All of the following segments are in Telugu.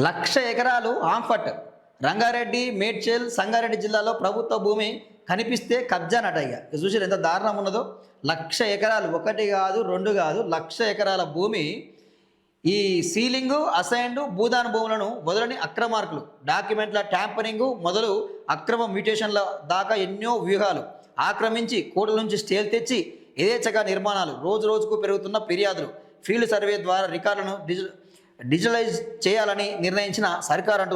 1,00,000 ఎకరాలు ఆంఫట్ రంగారెడ్డి మేడ్చల్ సంగారెడ్డి జిల్లాలో ప్రభుత్వ భూమి కనిపిస్తే కబ్జానట. ఇక చూసారు ఎంత దారుణం ఉన్నదో. 1,00,000 ఎకరాలు, ఒకటి కాదు రెండు కాదు, 1,00,000 ఎకరాల భూమి ఈ సీలింగు అసైన్డ్ భూదాన భూములను మొదలని అక్రమార్కులు డాక్యుమెంట్ల ట్యాంపరింగు మొదలు అక్రమ మ్యూటేషన్ల దాకా ఎన్నో వ్యూహాలు ఆక్రమించి కోట్ల నుంచి స్టేల్ తెచ్చి యథేచ్ఛగా నిర్మాణాలు, రోజు రోజుకు పెరుగుతున్న ఫిర్యాదులు, ఫీల్డ్ సర్వే ద్వారా రికార్డులను డిజిటలైజ్ చేయాలని నిర్ణయించిన సర్కార్ అంటూ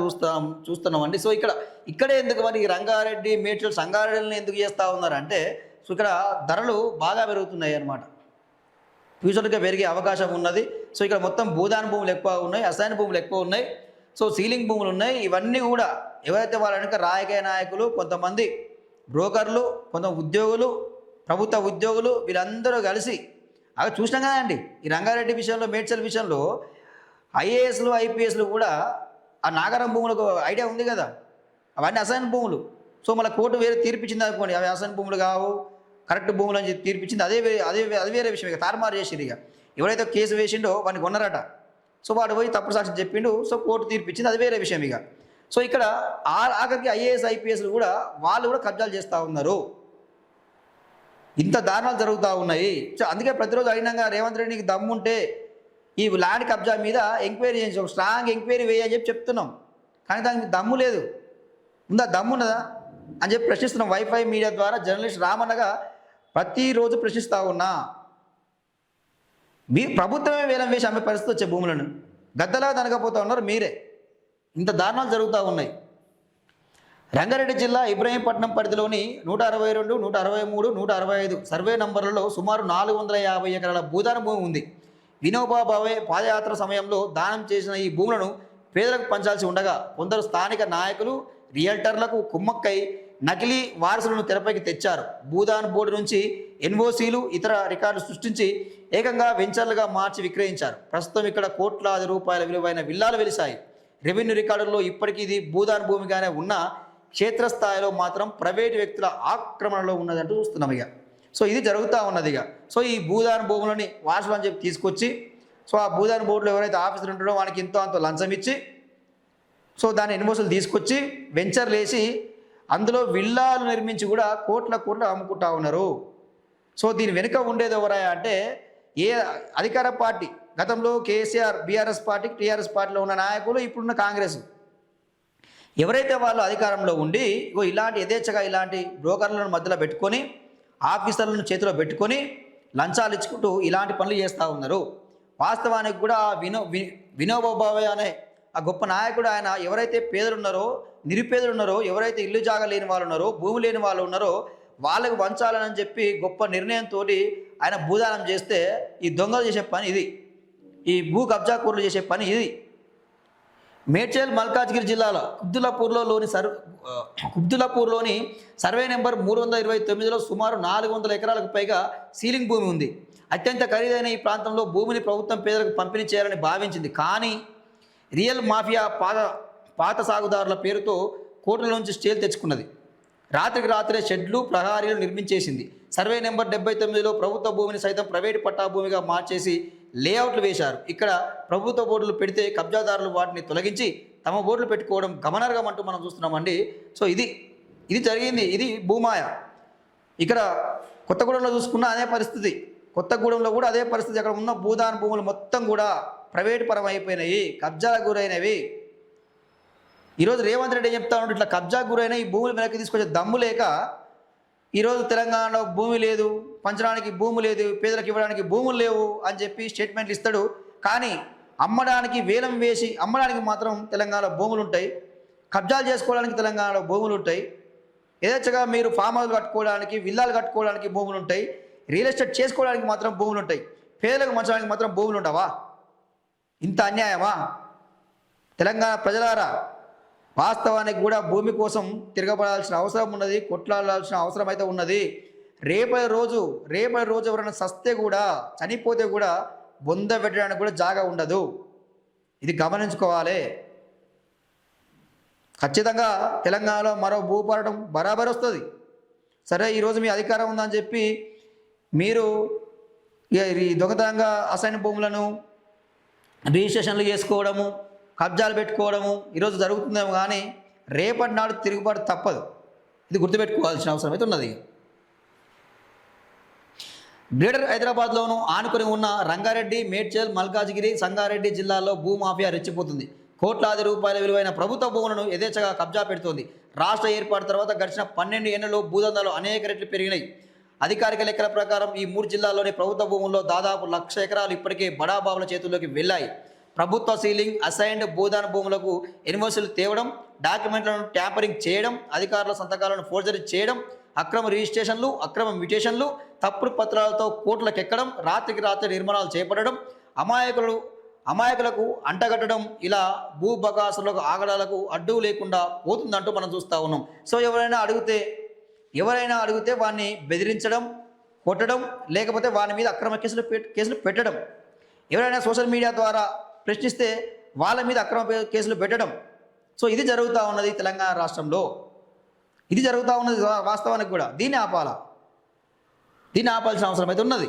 చూస్తున్నామండి. సో ఇక్కడే ఎందుకు మరి రంగారెడ్డి మేడ్చల్ సంగారెడ్డిని ఎందుకు చేస్తూ ఉన్నారంటే, సో ఇక్కడ ధరలు బాగా పెరుగుతున్నాయి అన్నమాట. ఫ్యూచర్గా పెరిగే అవకాశం ఉన్నది. సో ఇక్కడ మొత్తం భూదాన భూములు ఎక్కువ ఉన్నాయి, అసైన్ భూములు ఎక్కువ ఉన్నాయి, సో సీలింగ్ భూములు ఉన్నాయి. ఇవన్నీ కూడా ఎవరైతే వాళ్ళ వెనుక రాజకీయ నాయకులు, కొంతమంది బ్రోకర్లు, కొంత ఉద్యోగులు, ప్రభుత్వ ఉద్యోగులు, వీళ్ళందరూ కలిసి అవి చూసినాం కదండి. ఈ రంగారెడ్డి విషయంలో, మేడ్చల్ విషయంలో ఐఏఎస్లు ఐపీఎస్లు కూడా ఆ నాగరం భూములకు ఐడియా ఉంది కదా, అవన్నీ అసైన్ భూములు. సో మళ్ళీ కోర్టు వేరే తీర్పిచ్చింది అనుకోండి, అవి అసైన్ భూములు కావు, కరెక్ట్ భూములు అని చెప్పి తీర్పిచ్చింది. అది వేరే విషయం. ఇక తారుమారు చేసిరు. ఇక ఎవరైతే కేసు వేసిండో వాడిని కొన్నారట, సో వాడు పోయి తప్పుడు సాక్షి చెప్పిండు, సో కోర్టు తీర్పిచ్చింది, అది వేరే విషయం. ఇక సో ఇక్కడ ఆఖరికి ఐఏఎస్ ఐపీఎస్లు కూడా వాళ్ళు కూడా కబ్జాలు చేస్తూ ఉన్నారు. ఇంత దారుణాలు జరుగుతూ ఉన్నాయి. సో అందుకే ప్రతిరోజు అయినాక రేవంత్ రెడ్డికి దమ్ముంటే ఈ ల్యాండ్ కబ్జా మీద ఎంక్వైరీ చేయించి ఒక స్ట్రాంగ్ ఎంక్వైరీ వేయని చెప్తున్నాం. కానీ దానికి దమ్ము లేదు. ఉందా, దమ్ము ఉన్నదా అని చెప్పి ప్రశ్నిస్తున్నాం. వైఫై మీడియా ద్వారా జర్నలిస్ట్ రామన్నగా ప్రతిరోజు ప్రశ్నిస్తూ ఉన్నా. మీ ప్రభుత్వమే వేలం వేసి అమ్మే పరిస్థితి వచ్చే భూములను గద్దలా తనకపోతూ ఉన్నారు మీరే. ఇంత దారుణాలు జరుగుతూ ఉన్నాయి. రంగారెడ్డి జిల్లా ఇబ్రహీంపట్నం పరిధిలోని 162, 163, 165 సర్వే నంబర్లలో సుమారు 450 ఎకరాల భూదాన భూమి ఉంది. వినోబా భావే పాదయాత్ర సమయంలో దానం చేసిన ఈ భూములను పేదలకు పంచాల్సి ఉండగా కొందరు స్థానిక నాయకులు రియల్టర్లకు కుమ్మక్కై నకిలీ వారసులను తెరపైకి తెచ్చారు. భూదాన్ బోర్డు నుంచి ఎన్ఓసీలు, ఇతర రికార్డులు సృష్టించి ఏకంగా వెంచర్లుగా మార్చి విక్రయించారు. ప్రస్తుతం ఇక్కడ కోట్లాది రూపాయల విలువైన విల్లాలు వెలిశాయి. రెవెన్యూ రికార్డుల్లో ఇప్పటికీ ఇది భూదాన్ భూమిగానే ఉన్న క్షేత్రస్థాయిలో మాత్రం ప్రైవేటు వ్యక్తుల ఆక్రమణలో ఉన్నదంటూ చూస్తున్నాం. ఇక సో ఇది జరుగుతూ ఉన్నది. ఇక సో ఈ భూదాన భూములని వారసులు అని చెప్పి తీసుకొచ్చి, సో ఆ భూదాన బోర్డులో ఎవరైతే ఆఫీసర్ ఉంటాడో వానికి ఎంతో అంత లంచం ఇచ్చి, సో దాని ఎన్ఓసీలు తీసుకొచ్చి వెంచర్లు వేసి అందులో విల్లాలు నిర్మించి కూడా కోట్ల అమ్ముకుంటా ఉన్నారు. సో దీని వెనుక ఉండేది ఎవరా అంటే ఏ అధికార పార్టీ, గతంలో కేసీఆర్ బీఆర్ఎస్ పార్టీ, టీఆర్ఎస్ పార్టీలో ఉన్న నాయకులు, ఇప్పుడున్న కాంగ్రెస్, ఎవరైతే వాళ్ళు అధికారంలో ఉండి ఇలాంటి యథేచ్ఛగా ఇలాంటి బ్రోకర్లను మధ్యలో పెట్టుకొని, ఆఫీసర్లను చేతిలో పెట్టుకొని లంచాలు ఇచ్చుకుంటూ ఇలాంటి పనులు చేస్తూ ఉన్నారు. వాస్తవానికి కూడా వినోబా భావే అనే ఆ గొప్ప నాయకుడు ఆయన ఎవరైతే పేదలు ఉన్నారో, నిరుపేదలు ఉన్నారో, ఎవరైతే ఇల్లు జాగా లేని వాళ్ళు ఉన్నారో, భూమి లేని వాళ్ళు ఉన్నారో వాళ్ళకు వంచాలని చెప్పి గొప్ప నిర్ణయంతో ఆయన భూదానం చేస్తే ఈ దొంగలు చేసే పని ఇది, ఈ భూ కబ్జాకూరులు చేసే పని ఇది. మేడ్చల్ మల్కాజ్గిరి జిల్లాలో కుబ్దులాపూర్లోని సర్వే నెంబర్ 329లో సుమారు 400 ఎకరాలకు పైగా సీలింగ్ భూమి ఉంది. అత్యంత ఖరీదైన ఈ ప్రాంతంలో భూమిని ప్రభుత్వం పేదలకు పంపిణీ చేయాలని భావించింది. కానీ రియల్ మాఫియా పాత సాగుదారుల పేరుతో కోట్ల నుంచి స్టేల్ తెచ్చుకున్నది. రాత్రికి రాత్రే షెడ్లు, ప్రహారీలు నిర్మించేసింది. సర్వే నెంబర్ 79లో ప్రభుత్వ భూమిని సైతం ప్రైవేటు పట్టా భూమిగా మార్చేసి లేఅవుట్లు వేశారు. ఇక్కడ ప్రభుత్వ బోర్డులు పెడితే కబ్జాదారులు వాటిని తొలగించి తమ బోర్డులు పెట్టుకోవడం గమనార్హం అంటూ మనం చూస్తున్నామండి. సో ఇది జరిగింది. ఇది భూమాయ. ఇక్కడ కొత్తగూడెంలో చూసుకున్న అదే పరిస్థితి, కొత్తగూడెంలో కూడా అదే పరిస్థితి. అక్కడ ఉన్న భూదాన భూములు మొత్తం కూడా ప్రైవేటు పరం అయిపోయినాయి, కబ్జాలకు గురైనవి. ఈరోజు రేవంత్ రెడ్డి చెప్తా ఉంటే ఇట్లా కబ్జాకు గురైన ఈ భూములు వెనక్కి తీసుకొచ్చే దమ్ము లేక ఈరోజు తెలంగాణలో భూమి లేదు, పంచడానికి భూమి లేదు, పేదలకు ఇవ్వడానికి భూములు లేవు అని చెప్పి స్టేట్మెంట్లు ఇస్తాడు. కానీ అమ్మడానికి వేలం వేసి అమ్మడానికి మాత్రం తెలంగాణలో భూములు ఉంటాయి, కబ్జాలు చేసుకోవడానికి తెలంగాణలో భూములు ఉంటాయి, యథేచ్ఛగా మీరు ఫామ్ హౌస్ కట్టుకోవడానికి, విల్లాలు కట్టుకోవడానికి భూములు ఉంటాయి, రియల్ ఎస్టేట్ చేసుకోవడానికి మాత్రం భూములు ఉంటాయి, పేదలకు మంచడానికి మాత్రం భూములు ఉండవా? ఇంత అన్యాయమా? తెలంగాణ ప్రజలారా, వాస్తవానికి కూడా భూమి కోసం తిరగబడాల్సిన అవసరం ఉన్నది, కొట్లాడాల్సిన అవసరం అయితే ఉన్నది. రేపటి రోజు ఎవరైనా సస్తే కూడా, చనిపోతే కూడా బొంద పెట్టడానికి కూడా జాగా ఉండదు. ఇది గమనించుకోవాలి. ఖచ్చితంగా తెలంగాణలో మరో భూపోరాటం బరాబర్ వస్తుంది. సరే, ఈరోజు మీ అధికారం ఉందని చెప్పి మీరు ఈ దొంగతనంగా అసైన్ భూములను రిజిస్ట్రేషన్లు చేసుకోవడము, కబ్జాలు పెట్టుకోవడము ఈరోజు జరుగుతుందేమో కానీ రేపటి నాడు తిరుగుబాటు తప్పదు. ఇది గుర్తుపెట్టుకోవాల్సిన అవసరం అయితే ఉన్నది. గ్రేటర్ హైదరాబాద్లోనూ ఆనుకొని ఉన్న రంగారెడ్డి, మేడ్చల్, మల్కాజ్గిరి, సంగారెడ్డి జిల్లాల్లో భూమాఫియా రెచ్చిపోతుంది. కోట్లాది రూపాయల విలువైన ప్రభుత్వ భూములను యథేచ్ఛగా కబ్జా పెడుతోంది. రాష్ట్ర ఏర్పాటు తర్వాత గడిచిన 12 ఏళ్లలో భూదందాలు అనేక రెట్లు పెరిగినాయి. అధికారిక లెక్కల ప్రకారం ఈ 3 జిల్లాల్లోని ప్రభుత్వ భూముల్లో దాదాపు 1,00,000 ఎకరాలు ఇప్పటికే బడాబాబుల చేతుల్లోకి వెళ్ళాయి. ప్రభుత్వ సీలింగ్, అసైన్డ్ భూదాన భూములకు ఎన్ఓసీలు తేవడం, డాక్యుమెంట్లను ట్యాంపరింగ్ చేయడం, అధికారుల సంతకాలను ఫోర్జరీ చేయడం, అక్రమ రిజిస్ట్రేషన్లు, అక్రమ మ్యూటేషన్లు, తప్పుడు పత్రాలతో కోట్లకెక్కడం, రాత్రికి రాత్రి నిర్మాణాలు చేపట్టడం, అమాయకులకు అంటగట్టడం, ఇలా భూ బకాసులకు ఆగడాలకు అడ్డు లేకుండా పోతుందంటూ మనం చూస్తూ ఉన్నాం. సో ఎవరైనా అడిగితే వాడిని బెదిరించడం, కొట్టడం, లేకపోతే వాని మీద అక్రమ కేసులు పెట్టడం, ఎవరైనా సోషల్ మీడియా ద్వారా ప్రశ్నిస్తే వాళ్ళ మీద అక్రమ కేసులు పెట్టడం. సో ఇది జరుగుతూ ఉన్నది తెలంగాణ రాష్ట్రంలో. ఇది జరుగుతూ ఉన్నది వాస్తవానికి కూడా. దీన్ని ఆపాల్సిన అవసరం అయితే ఉన్నది.